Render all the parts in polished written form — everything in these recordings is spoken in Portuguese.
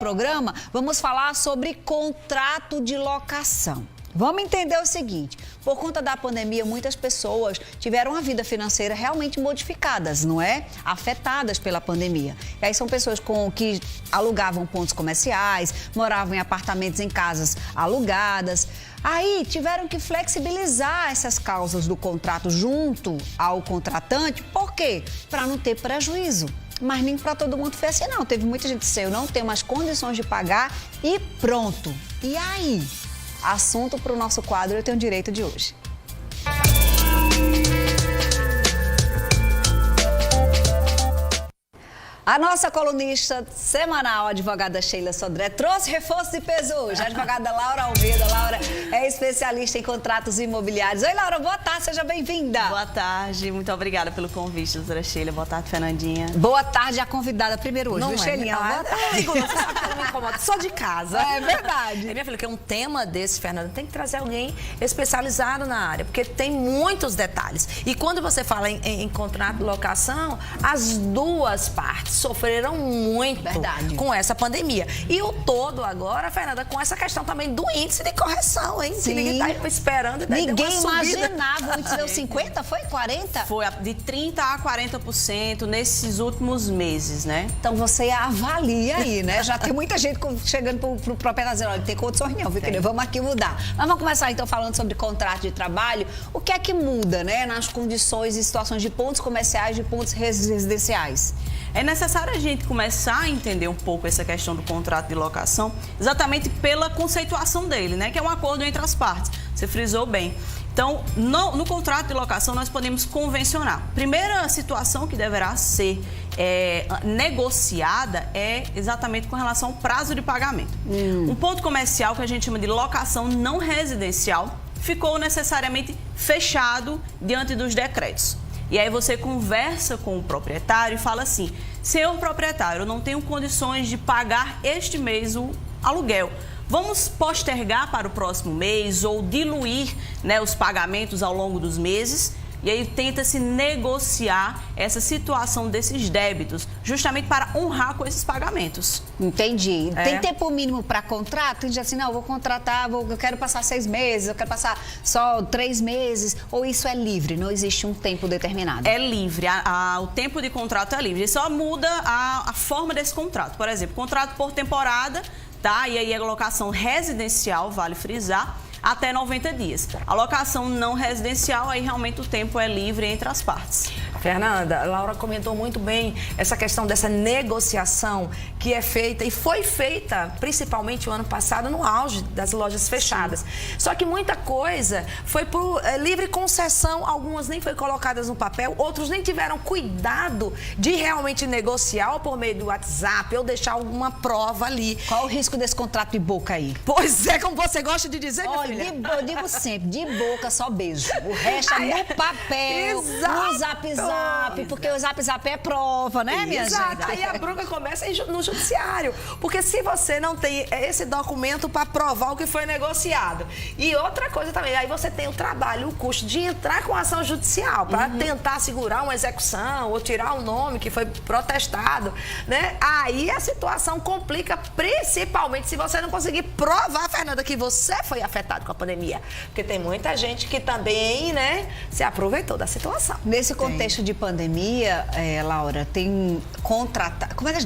programa, vamos falar sobre contrato de locação. Vamos entender o seguinte, por conta da pandemia, muitas pessoas tiveram a vida financeira realmente modificadas, não é? Afetadas pela pandemia. E aí são pessoas que alugavam pontos comerciais, moravam em apartamentos em casas alugadas. Aí tiveram que flexibilizar essas cláusulas do contrato junto ao contratante. Por quê? Para não ter prejuízo. Mas nem para todo mundo foi assim, não. Teve muita gente que disse, eu não tenho mais condições de pagar e pronto. E aí? Assunto para o nosso quadro Eu Tenho Direito de hoje. A nossa colunista semanal, a advogada Sheila Sodré, trouxe reforço de peso hoje. A advogada Laura Almeida. Laura é especialista em contratos imobiliários. Oi, Laura, boa tarde, seja bem-vinda. Boa tarde, muito obrigada pelo convite, doutora Sheila. Boa tarde, Fernandinha. Boa tarde, a convidada primeiro hoje, não viu, Sheilinha? Boa tarde. Você sabe que eu não me incomodo, só de casa. É verdade. Minha filha, que é um tema desse, Fernanda, tem que trazer alguém especializado na área, porque tem muitos detalhes. E quando você fala em contrato de locação, as duas partes sofreram muito com essa pandemia. E o todo agora, Fernanda, com essa questão também do índice de correção, hein? Sim. Que ninguém tá esperando. Ninguém imaginava. Antes deu 50, foi 40? Foi de 30% a 40% nesses últimos meses, né? Então você avalia aí, né? Já tem muita gente chegando pro proprietário dizendo, olha, tem condições não, viu, querido? Vamos aqui mudar. Mas vamos começar então falando sobre contrato de trabalho. O que é que muda, né? Nas condições e situações de pontos comerciais, de pontos residenciais? É necessário a gente começar a entender um pouco essa questão do contrato de locação, exatamente pela conceituação dele, né? Que é um acordo entre as partes. Você frisou bem. Então, no contrato de locação, nós podemos convencionar. Primeira situação que deverá ser negociada é exatamente com relação ao prazo de pagamento. Um ponto comercial que a gente chama de locação não residencial ficou necessariamente fechado diante dos decretos. E aí você conversa com o proprietário e fala assim, senhor proprietário, eu não tenho condições de pagar este mês o aluguel. Vamos postergar para o próximo mês ou diluir, né, os pagamentos ao longo dos meses. E aí tenta-se negociar essa situação desses débitos, justamente para honrar com esses pagamentos. Entendi. Tem tempo mínimo para contrato? Tem gente assim, não, eu vou contratar, eu quero passar 6 meses, eu quero passar só 3 meses, ou isso é livre, não existe um tempo determinado? É livre, o tempo de contrato é livre, só muda a forma desse contrato. Por exemplo, contrato por temporada, tá? E aí a locação residencial, vale frisar, até 90 dias. A locação não residencial, aí realmente o tempo é livre entre as partes. Fernanda, a Laura comentou muito bem essa questão dessa negociação que é feita e foi feita principalmente o ano passado no auge das lojas fechadas. Sim. Só que muita coisa foi por livre concessão, algumas nem foi colocadas no papel, outros nem tiveram cuidado de realmente negociar ou por meio do WhatsApp ou deixar alguma prova ali. Qual o risco desse contrato de boca aí? Pois é, como você gosta de dizer, minha filha. Eu digo sempre, de boca só beijo. O resto é no papel, no zap, porque o zap é prova, né, minha gente? Aí a bronca começa no judiciário. Porque se você não tem esse documento para provar o que foi negociado. E outra coisa também, aí você tem o trabalho, o custo de entrar com ação judicial para tentar segurar uma execução ou tirar um nome que foi protestado, né? Aí a situação complica, principalmente se você não conseguir provar, Fernanda, que você foi afetado com a pandemia. Porque tem muita gente que também, né, se aproveitou da situação. Nesse contexto de pandemia, Laura, tem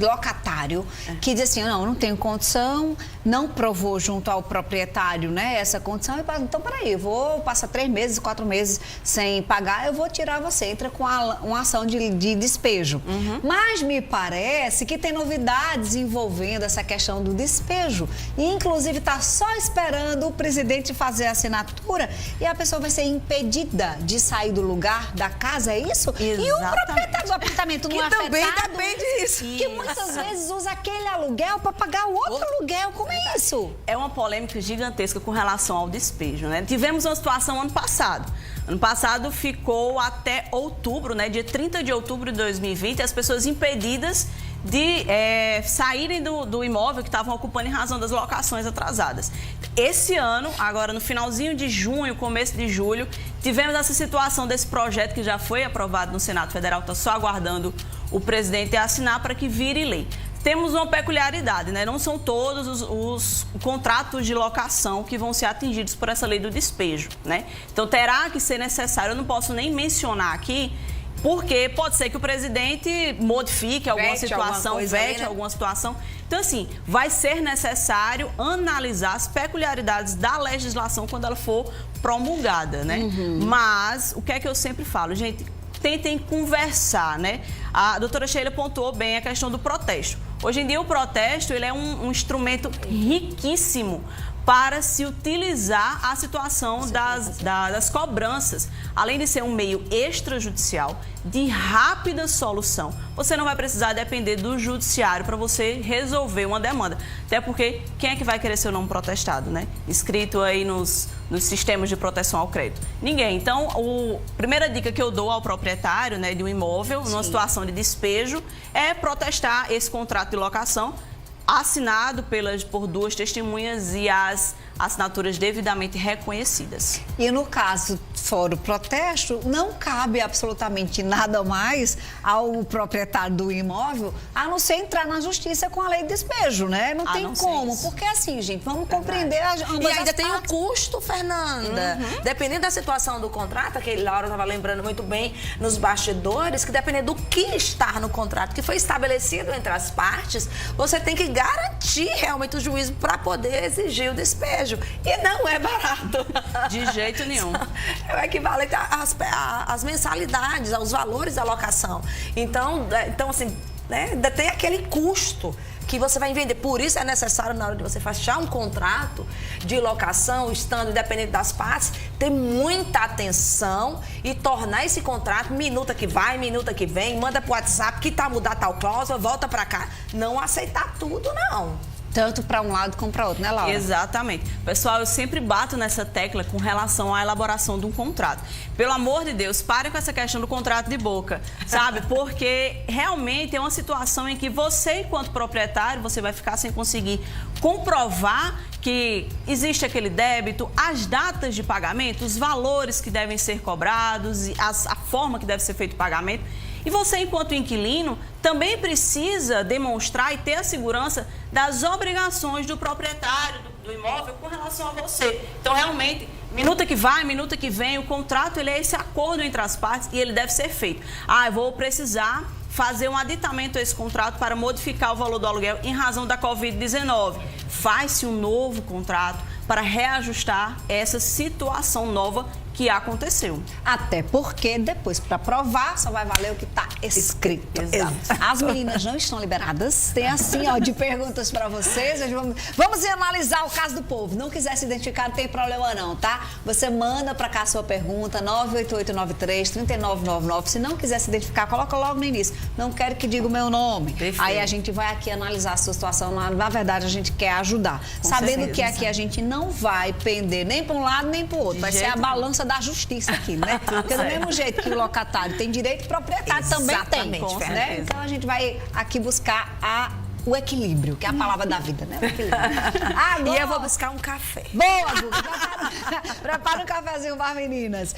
locatário que diz assim, não tenho condição, não provou junto ao proprietário, né, essa condição, e então peraí, eu vou passar 3 meses, 4 meses sem pagar, eu vou tirar você, entra com uma ação de despejo. Mas me parece que tem novidades envolvendo essa questão do despejo, e inclusive está só esperando o presidente fazer a assinatura e a pessoa vai ser impedida de sair do lugar, da casa, é isso? Exatamente. E o proprietário do apartamento não é afetado, também depende disso. que muitas vezes usa aquele aluguel para pagar o outro aluguel. Como é isso? É uma polêmica gigantesca com relação ao despejo, né? Tivemos uma situação ano passado. Ano passado ficou até outubro, né? Dia 30 de outubro de 2020, as pessoas impedidas de saírem do imóvel que estavam ocupando em razão das locações atrasadas. Esse ano, agora no finalzinho de junho, começo de julho, tivemos essa situação desse projeto que já foi aprovado no Senado Federal, está só aguardando o presidente assinar para que vire lei. temos uma peculiaridade, né? Não são todos os contratos de locação que vão ser atingidos por essa lei do despejo, né? Então, terá que ser necessário, eu não posso nem mencionar aqui, porque pode ser que o presidente modifique alguma situação, vete alguma situação. Então, assim, vai ser necessário analisar as peculiaridades da legislação quando ela for promulgada, né? Mas, o que é que eu sempre falo, gente? Tentem conversar, né? A doutora Sheila pontuou bem a questão do protesto. Hoje em dia, o protesto ele é um instrumento riquíssimo para se utilizar a situação das cobranças. Além de ser um meio extrajudicial, de rápida solução, você não vai precisar depender do judiciário para você resolver uma demanda. Até porque, quem é que vai querer seu nome protestado, né? Escrito aí nos sistemas de proteção ao crédito? Ninguém. Então, a primeira dica que eu dou ao proprietário, né, de um imóvel, numa situação de despejo, é protestar esse contrato de locação assinado por duas testemunhas e as assinaturas devidamente reconhecidas. E no caso, fora o protesto, não cabe absolutamente nada mais ao proprietário do imóvel, a não ser entrar na justiça com a lei de despejo, né? Não tem como, porque assim, gente, vamos compreender ambas E ainda tem partes. o custo, Fernanda. Dependendo da situação do contrato, que a Laura estava lembrando muito bem nos bastidores, que dependendo do que está no contrato, que foi estabelecido entre as partes, você tem que garantir realmente o juízo para poder exigir o despejo. E não é barato. De jeito nenhum. É o equivalente às mensalidades, aos valores da locação. Então assim, né, tem aquele custo que você vai vender. Por isso é necessário, na hora de você fechar um contrato de locação, estando independente das partes, ter muita atenção e tornar esse contrato minuta que vai, minuta que vem, manda pro WhatsApp que tá mudar tal cláusula, volta para cá. Não aceitar tudo, não. Tanto para um lado como para outro, né, Laura? Exatamente. Pessoal, eu sempre bato nessa tecla com relação à elaboração de um contrato. Pelo amor de Deus, parem com essa questão do contrato de boca, sabe? Porque realmente é uma situação em que você, enquanto proprietário, você vai ficar sem conseguir comprovar que existe aquele débito, as datas de pagamento, os valores que devem ser cobrados, a forma que deve ser feito o pagamento. E você, enquanto inquilino, também precisa demonstrar e ter a segurança das obrigações do proprietário do imóvel com relação a você. Então, realmente, minuta que vai, minuta que vem, o contrato ele é esse acordo entre as partes e ele deve ser feito. Eu vou precisar fazer um aditamento a esse contrato para modificar o valor do aluguel em razão da Covid-19. Faz-se um novo contrato para reajustar essa situação nova que aconteceu. Até porque depois, para provar, só vai valer o que está escrito. Exato. As meninas não estão liberadas. Tem assim, ó, de perguntas para vocês. Vamos analisar o caso do povo. Não quiser se identificar, não tem problema não, tá? Você manda para cá a sua pergunta, 98893-3999. Se não quiser se identificar, coloca logo no início. Não quero que diga o meu nome. Perfeito. Aí a gente vai aqui analisar a sua situação. Na verdade, a gente quer ajudar. Sabendo que aqui a gente não vai pender nem para um lado nem para o outro. Vai ser a balança da justiça aqui, né? Porque do mesmo jeito que o locatário tem direito, o proprietário também tem, né? Então a gente vai aqui buscar o equilíbrio, que é a palavra da vida, né? O equilíbrio. E eu vou buscar um café. Boa, Guga. Prepara um cafezinho para as meninas.